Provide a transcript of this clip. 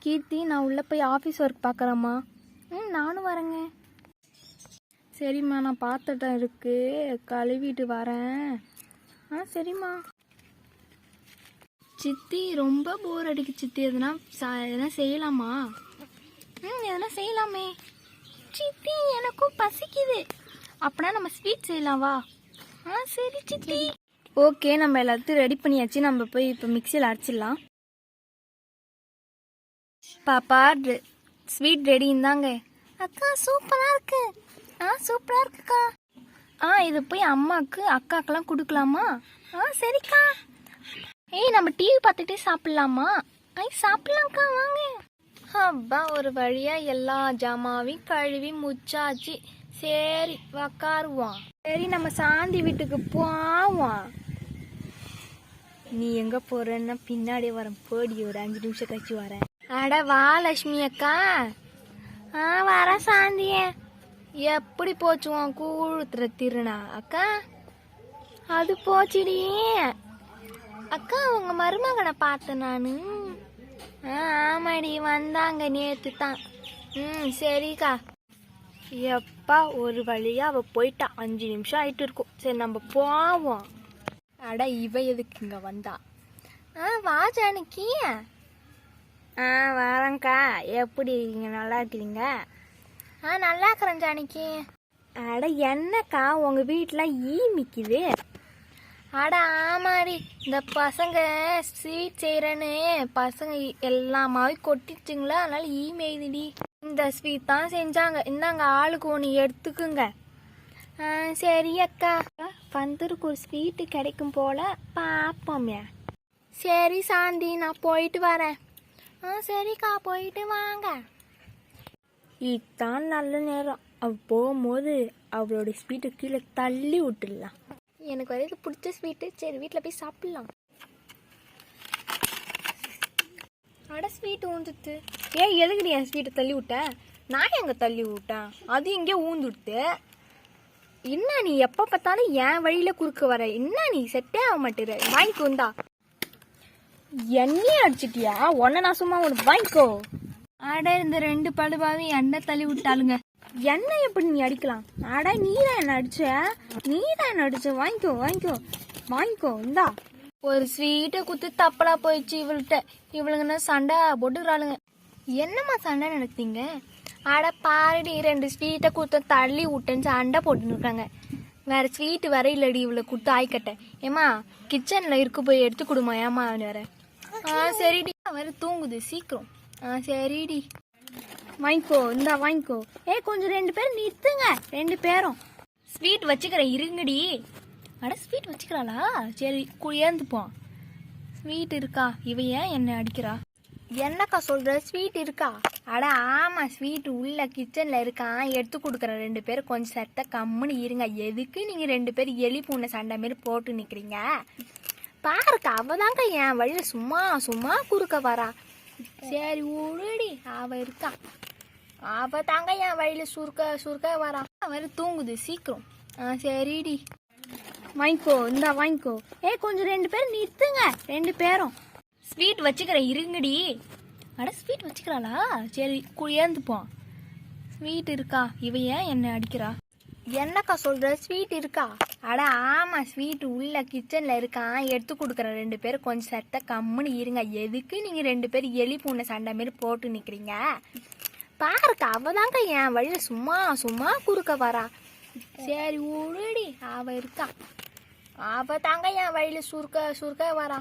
கீர்த்தி, நான் உள்ளே போய் ஆஃபீஸ் ஒர்க் பார்க்குறேம்மா. நானும் வரேங்க. சரிம்மா, நான் பாத்திரம் இருக்கு, கழுவிட்டு வரேன். சரிம்மா. சித்தி, ரொம்ப போர் அடிக்கு சித்தி. எதனா செய்யலாமா? எதனா செய்யலாமே. சித்தி, எனக்கும் பசிக்குது. அப்படின்னா நம்ம ஸ்வீட் செய்யலாம், வா. சரி சித்தி. ஓகே, நம்ம எல்லாத்தையும் ரெடி பண்ணியாச்சு. நம்ம போய் இப்போ மிக்சியில் அரைச்சிடலாம். பாப்பா, ஸ்வீட் ரெடி இருந்தாங்க. அக்கா, சூப்பராக இருக்கு. சூப்பராக இருக்குக்கா. இது போய் அம்மாவுக்கு அக்காக்கெல்லாம் கொடுக்கலாமா? சரிக்கா. நம்ம டிவி பார்த்துட்டே சாப்பிட்லாமா? சாப்பிட்லாம்க்கா, வாங்க. அப்பா, ஒரு வழியாக எல்லா ஜாமாவையும் கழுவி முச்சாச்சு. சரி, உக்காருவோம். சரி, நம்ம சாந்தி வீட்டுக்கு போவோம். நீ எங்கே போகிறன்னா பின்னாடி வரேன், போடி. ஒரு 5 நிமிஷம் கழிச்சு வரேன். அட வா லட்சுமி அக்கா. வர சாந்திய. எப்படி போச்சுவோம் கூழுத்துற திருநா அக்கா? அது போச்சுடி அக்கா. உங்க மருமகனை பார்த்தேன் நானு. ஆமாடி, வந்தாங்க நேற்று தான். சரிக்கா. எப்பா, ஒரு வழியா அவ போயிட்டா. 5 நிமிஷம் ஆயிட்டு இருக்கும். சரி, நம்ம போவோம். அட, இவ எதுக்கு இங்க வந்தா? வா ஜானகி. வரேங்க்கா. எப்படி இருக்கீங்க? நல்லா இருக்கிறீங்க? நல்லா இருக்கிறேன் ஜானகி. அட என்னக்கா, உங்க வீட்டுல ஈ மிக்குது? அட ஆமாடி, இந்த பசங்க ஸ்வீட் செய்யறேன்னு பசங்க எல்லாமாவே கொட்டிச்சுங்களா, அதனால ஈ மேய்துடி. இந்த ஸ்வீட் தான் செஞ்சாங்க. இந்தாங்க, ஆளுக்கு ஒன்று எடுத்துக்குங்க. சரி அக்கா. பந்தருக்கு ஒரு ஸ்வீட்டு கிடைக்கும் போல பார்ப்போமே. சரி சாந்தி, நான் போயிட்டு வரேன். சரிக்கா, போயிட்டு வாங்க. இதுதான் நல்ல நேரம். அவ போகும்போது அவளோட ஸ்வீட்டை கீழே தள்ளி விட்டுடலாம். எனக்கு வரைக்கும் பிடிச்ச ஸ்வீட்டு. சரி, வீட்டில் போய் சாப்பிட்லாம். அட, ஸ்வீட்டு ஊந்துட்டு. எதுக்கு நீ என் ஸ்வீட்டை தள்ளி விட்ட? நான் எங்கே தள்ளி விட்டேன்? அது இங்கே ஊந்துடுத்து. என்ன நீ எப்போ பார்த்தாலும் என் வழியில் குறுக்க வர? என்ன நீ செட்டே ஆக மாட்டேற? வாங்கிக்கோ. வந்தா எண்ணெய் அடிச்சிட்டியா? உன்னை நான் சும்மா ஒன்று வாங்கிக்கோ. அட, இந்த 2 பழுவாவே எண்ணெய் தள்ளி விட்டாளுங்க. எண்ணெய் எப்படி நீ அடிக்கலாம்? அட, நீ தான் என்ன அடிச்ச. வாங்கிக்கோ வாங்கிக்கோ வாங்கிக்கோ. இந்தா, ஒரு ஸ்வீட்டை குத்து தப்பலா போயிடுச்சு இவள்கிட்ட. இவளுங்கன்னா சண்டை போட்டுக்கிறாளுங்க. என்னம்மா சண்டை நடத்தீங்க? அட பாருடி, 2 ஸ்வீட்டை குத்த தள்ளி விட்டேன்னு சண்டை போட்டுன்னு இருக்காங்க. வேற ஸ்வீட்டு வர இல்லடி இவளை குத்து ஆய்க்கட்டேன். ஏமா, கிச்சன்ல இருக்கு, போய் எடுத்து கொடுமா. ஏமா வேற? சரிடி. வேற தூங்குது, சீக்கிரம். சரிடி, வாங்கிக்கோ. இந்தா வாங்கிக்கோ. கொஞ்சம் 2 பேரும் நிறுத்துங்க. 2 பேரும் ஸ்வீட் வச்சுக்கிறேன், இருங்கடி. அட, ஸ்வீட் வச்சுக்கிறாளா? சரி, ஏந்துப்போம். ஸ்வீட் இருக்கா? இவ ஏன் என்ன அடிக்கிறா? என்னக்கா சொல்ற? ஸ்வீட் இருக்கா? அட ஆமா, ஸ்வீட் உள்ள கிச்சன்ல இருக்கான், எடுத்து கொடுக்குறேன். 2 பேரும் கொஞ்சம் சத்த கம்முன்னு இருங்க. எதுக்கு நீங்க 2 பேரும் எலி பூனை சண்டை மாரி போட்டு நிக்கிறீங்க? பாருக்கா, அவதாங்க என் வழியில சும்மா சும்மா குறுக்க வரா. சரி விடுடி, அவ இருக்கா. அவ தாங்க என் வழியில சுருக்க வரா. அவரு தூங்குது, சீக்கிரம். சரிடி, வாங்கிக்கோ. இந்தா வாங்கிக்கோ. கொஞ்சம் 2 பேரும் நிறுத்துங்க. 2 பேரும் ஸ்வீட் வச்சுக்கிறேன், இருங்கடி. அட, ஸ்வீட் வச்சுக்கிறாளா? சரி, ஏந்துப்போம். ஸ்வீட் இருக்கா? இவ ஏன் என்ன அடிக்கிறா? என்னக்கா சொல்ற? ஸ்வீட் இருக்கா? அட ஆமா, ஸ்வீட் உள்ள கிச்சன்ல இருக்கான், எடுத்து கொடுக்குறேன். 2 பேரும் கொஞ்சம் சத்த கம்முன்னு இருங்க. எதுக்கு நீங்க 2 பேரும் எலி பூனை சண்டை மாரி போட்டு நிக்கிறீங்க? பாருக்கா, அவதாங்க என் வழியில சும்மா சும்மா குறுக்க வரா. சரி விடுடி, அவ இருக்கா. அவ தாங்க என் வழியில சுருக்க வரா.